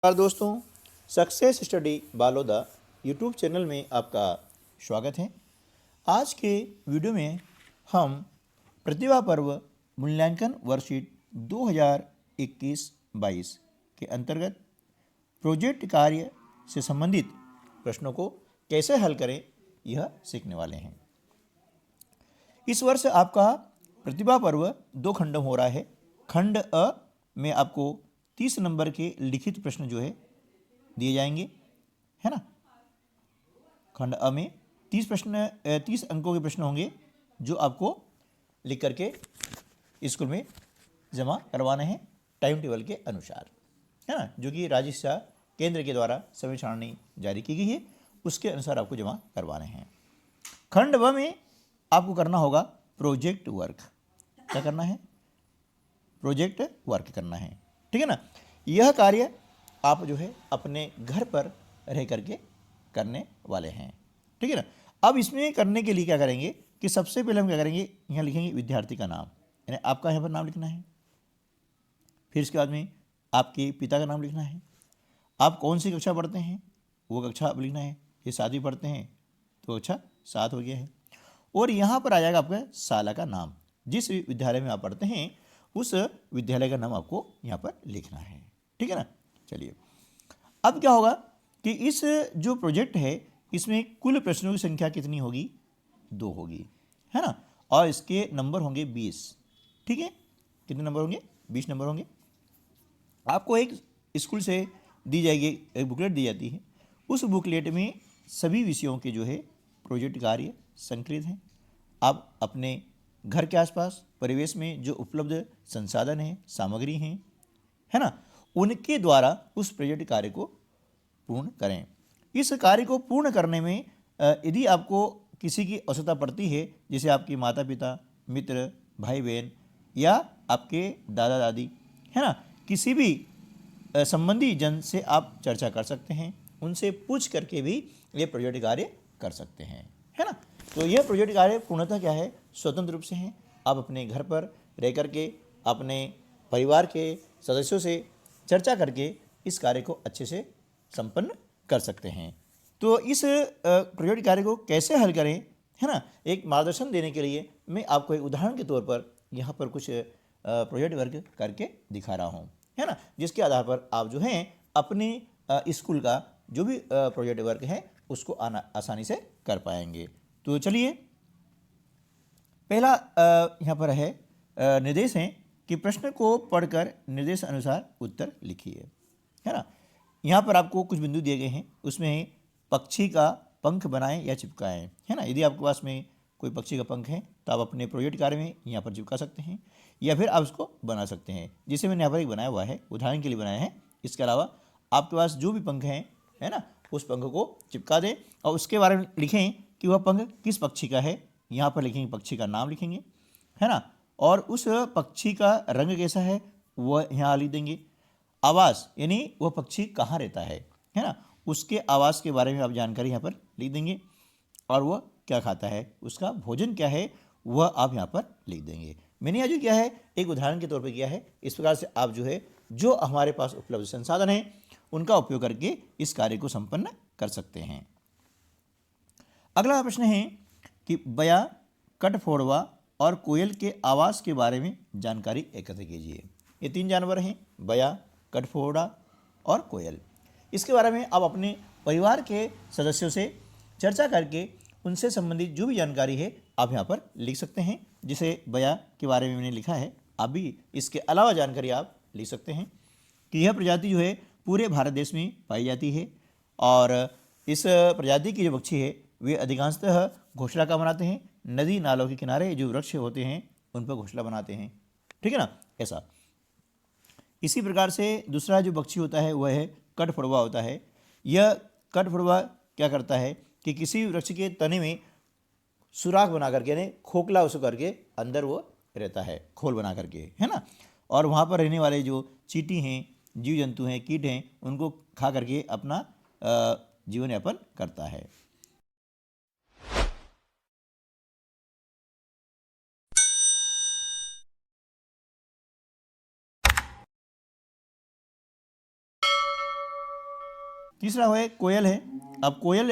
नमस्कार दोस्तों, success study Baloda YouTube channel में आपका स्वागत है। आज के वीडियो में हम प्रतिभा पर्व मूल्यांकन वर्कशीट 2021-22 के अंतर्गत प्रोजेक्ट कार्य से संबंधित प्रश्नों को कैसे हल करें यह सीखने वाले हैं। इस वर्ष आपका प्रतिभा पर्व 2 खंडों हो रहा है। खंड अ में आपको 30 नंबर के लिखित प्रश्न जो है दिए जाएंगे, है ना। खंड अ में 30 अंकों के प्रश्न होंगे जो आपको लिख करके स्कूल में जमा करवाने हैं टाइम टेबल के अनुसार, है ना, जो कि राज्य शिक्षा केंद्र के द्वारा समय सारणी जारी की गई है, उसके अनुसार आपको जमा करवाने हैं। खंड ब में आपको करना होगा प्रोजेक्ट वर्क। क्या करना है? प्रोजेक्ट वर्क करना है, ठीक है ना। यह कार्य आप जो है अपने घर पर रह करके करने वाले हैं, ठीक है ना। अब इसमें करने के लिए क्या करेंगे कि सबसे पहले हम क्या करेंगे, यहाँ लिखेंगे विद्यार्थी का नाम, यानी आपका यहाँ पर नाम लिखना है। फिर इसके बाद में आपके पिता का नाम लिखना है। आप कौन सी कक्षा पढ़ते हैं वो कक्षा आप लिखना है। ये 7वीं पढ़ते हैं तो कक्षा 7 हो गया है। और यहाँ पर आ जाएगा आपका शाला का नाम, जिस विद्यालय में आप पढ़ते हैं उस विद्यालय का नाम आपको यहाँ पर लिखना है, ठीक है ना। चलिए, अब क्या होगा कि इस जो प्रोजेक्ट है इसमें कुल प्रश्नों की संख्या कितनी होगी? 2 होगी, है ना। और इसके नंबर होंगे 20, ठीक है। कितने नंबर होंगे? 20 नंबर होंगे। आपको एक स्कूल से दी जाएगी, एक बुकलेट दी जाती है। उस बुकलेट में सभी विषयों के जो है प्रोजेक्ट कार्य संकलित हैं। आप अपने घर के आसपास परिवेश में जो उपलब्ध संसाधन हैं, सामग्री हैं, है ना, उनके द्वारा उस प्रोजेक्ट कार्य को पूर्ण करें। इस कार्य को पूर्ण करने में यदि आपको किसी की आवश्यकता पड़ती है, जैसे आपके माता पिता, मित्र, भाई बहन या आपके दादा दादी, है ना, किसी भी संबंधी जन से आप चर्चा कर सकते हैं। उनसे पूछ करके भी ये प्रोजेक्ट कार्य कर सकते हैं, है ना। तो यह प्रोजेक्ट कार्य पूर्णतः क्या है? स्वतंत्र रूप से हैं। आप अपने घर पर रह करके अपने परिवार के सदस्यों से चर्चा करके इस कार्य को अच्छे से संपन्न कर सकते हैं। तो इस प्रोजेक्ट कार्य को कैसे हल करें, है ना, एक मार्गदर्शन देने के लिए मैं आपको एक उदाहरण के तौर पर यहाँ पर कुछ प्रोजेक्ट वर्क करके दिखा रहा हूँ, है ना, जिसके आधार पर आप जो हैं अपने स्कूल का जो भी प्रोजेक्ट वर्क है उसको आसानी से कर पाएंगे। तो चलिए, पहला यहाँ पर है निर्देश है कि प्रश्न को पढ़कर निर्देश अनुसार उत्तर लिखिए, है ना। यहाँ पर आपको कुछ बिंदु दिए गए हैं, उसमें पक्षी का पंख बनाएं या चिपकाएं, है ना। यदि आपके पास में कोई पक्षी का पंख है तो आप अपने प्रोजेक्ट कार्य में यहाँ पर चिपका सकते हैं या फिर आप उसको बना सकते हैं, जिसे मैंने यहाँ पर एक बनाया हुआ है, उदाहरण के लिए बनाया है। इसके अलावा आपके पास जो भी पंख हैं, है ना, उस पंख को चिपका दें और उसके बारे में लिखें कि वह पंख किस पक्षी का है। यहाँ पर लिखेंगे पक्षी का नाम लिखेंगे, है ना, और उस पक्षी का रंग कैसा है वह यहाँ लिख देंगे। आवास यानी वह पक्षी कहाँ रहता है ना, उसके आवास के बारे में आप जानकारी यहाँ पर लिख देंगे। और वह क्या खाता है, उसका भोजन क्या है, वह आप यहाँ पर लिख देंगे। मैंने यहाँ जो किया है एक उदाहरण के तौर पर किया है। इस प्रकार से आप जो है जो हमारे पास उपलब्ध संसाधन हैं उनका उपयोग करके इस कार्य को संपन्न कर सकते हैं। अगला प्रश्न है कि बया, कठफोड़वा और कोयल के आवास के बारे में जानकारी एकत्र कीजिए। ये 3 जानवर हैं, बया, कठफोड़ा और कोयल। इसके बारे में आप अपने परिवार के सदस्यों से चर्चा करके उनसे संबंधित जो भी जानकारी है आप यहाँ पर लिख सकते हैं। जिसे बया के बारे में मैंने लिखा है, आप भी इसके अलावा जानकारी आप लिख सकते हैं कि यह प्रजाति जो है पूरे भारत देश में पाई जाती है और इस प्रजाति की जो पक्षी है वे अधिकांशतः घोंसला का बनाते हैं। नदी नालों के किनारे जो वृक्ष होते हैं उन पर घोंसला बनाते हैं, ठीक है ना, ऐसा। इसी प्रकार से दूसरा जो पक्षी होता है वह है कठफोड़वा होता है। यह कठफोड़वा क्या करता है कि किसी वृक्ष के तने में सुराख बना करके, यानी खोखला उसको करके अंदर वो रहता है, खोल बना करके, है ना, और वहाँ पर रहने वाले जो चींटी हैं, जीव जंतु हैं, कीट हैं, उनको खा करके अपना जीवन यापन करता है। तीसरा है कोयल है। अब कोयल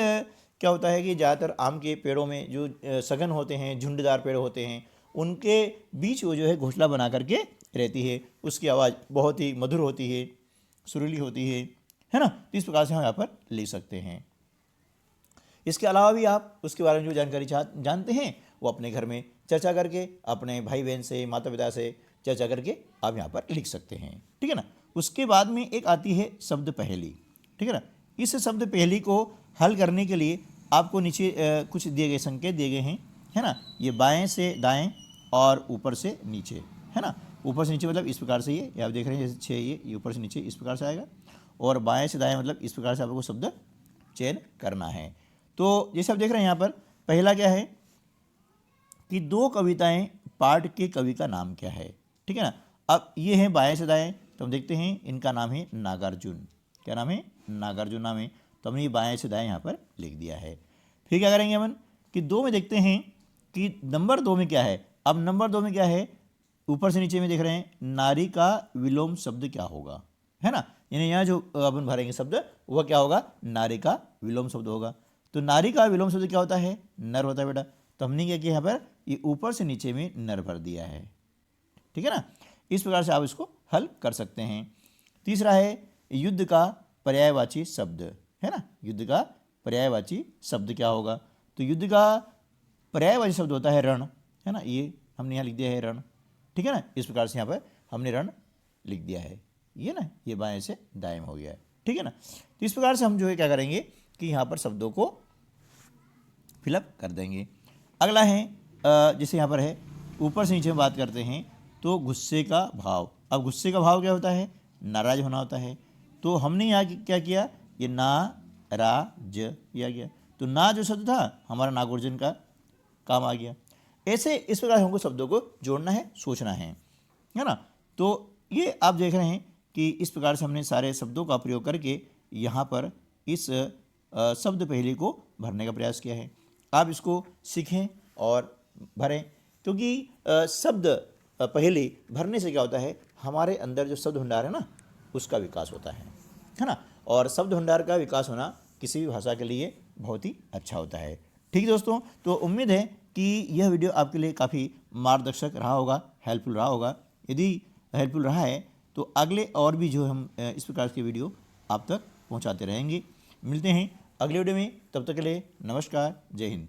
क्या होता है कि ज़्यादातर आम के पेड़ों में जो सघन होते हैं, झुंडदार पेड़ होते हैं, उनके बीच वो जो है घोंसला बना करके रहती है। उसकी आवाज़ बहुत ही मधुर होती है, सुरीली होती है ना। तो इस प्रकार से हम यहाँ पर ले सकते हैं। इसके अलावा भी आप उसके बारे में जो जानकारी जानते हैं वो अपने घर में चर्चा करके, अपने भाई बहन से, माता पिता से चर्चा करके आप यहाँ पर लिख सकते हैं, ठीक है ना। उसके बाद में एक आती है शब्द पहेली, ठीक है ना। इस शब्द पहेली को हल करने के लिए आपको नीचे कुछ दिए गए संकेत दिए गए हैं, है ना। ये बाएं से दाएं और ऊपर से नीचे, है ना। ऊपर से नीचे मतलब इस प्रकार से ये आप देख रहे हैं, जैसे 6 ये ऊपर से नीचे इस प्रकार से आएगा, और बाएं से दाएं मतलब इस प्रकार से आपको शब्द चयन करना है। तो जैसे आप देख रहे हैं यहाँ पर पहला क्या है कि 2 कविताएं पाठ के कवि का नाम क्या है, ठीक है ना। अब ये है बाएं से दाएं, तो हम देखते हैं इनका नाम है नागार्जुन। क्या नाम है? नागार्जुन नाम है। तो हमने ये बाएं से दाएं यहाँ पर लिख दिया है। फिर क्या करेंगे अपन कि 2 में देखते हैं कि नंबर 2 में क्या है। अब नंबर 2 में क्या है, ऊपर से नीचे में देख रहे हैं, नारी का विलोम शब्द क्या होगा, है ना। यानी यहाँ जो अपन भरेंगे शब्द वह क्या होगा, नारी का विलोम शब्द होगा। तो नारी का विलोम शब्द क्या होता है? नर होता है बेटा। तो हमने क्या किया यहाँ पर, ये ऊपर से नीचे में नर भर दिया है, ठीक है ना। इस प्रकार से आप इसको हल कर सकते हैं। तीसरा है युद्ध का पर्यायवाची शब्द, है ना। युद्ध का पर्यायवाची शब्द क्या होगा? तो युद्ध का पर्यायवाची शब्द होता है रण, है ना। ये हमने यहाँ लिख दिया है रण, ठीक है ना। इस प्रकार से यहाँ पर हमने रण लिख दिया है, ये ना, ये बाएं से दाएं में हो गया है, ठीक है ना। तो इस प्रकार से हम जो है क्या करेंगे कि यहाँ पर शब्दों को फिलअप कर देंगे। अगला है जैसे यहाँ पर है ऊपर से नीचे में बात करते हैं तो गुस्से का भाव। अब गुस्से का भाव क्या होता है? नाराज होना होता है। तो हमने यहाँ क्या किया, ये ना रा ज किया गया। तो ना जो शब्द था हमारा नागार्जुन का काम आ गया। ऐसे इस प्रकार हमको शब्दों को जोड़ना है, सोचना है ना। तो ये आप देख रहे हैं कि इस प्रकार से हमने सारे शब्दों का प्रयोग करके यहाँ पर इस शब्द पहेली को भरने का प्रयास किया है। आप इसको सीखें और भरें, क्योंकि शब्द पहेली भरने से क्या होता है, हमारे अंदर जो शब्द भंडार है ना उसका विकास होता है ना। और शब्द भंडार का विकास होना किसी भी भाषा के लिए बहुत ही अच्छा होता है। ठीक है दोस्तों, तो उम्मीद है कि यह वीडियो आपके लिए काफ़ी मार्गदर्शक रहा होगा, हेल्पफुल रहा होगा। यदि हेल्पफुल रहा है तो अगले और भी जो हम इस प्रकार के वीडियो आप तक पहुंचाते रहेंगे। मिलते हैं अगले वीडियो में, तब तक के लिए नमस्कार, जय हिंद।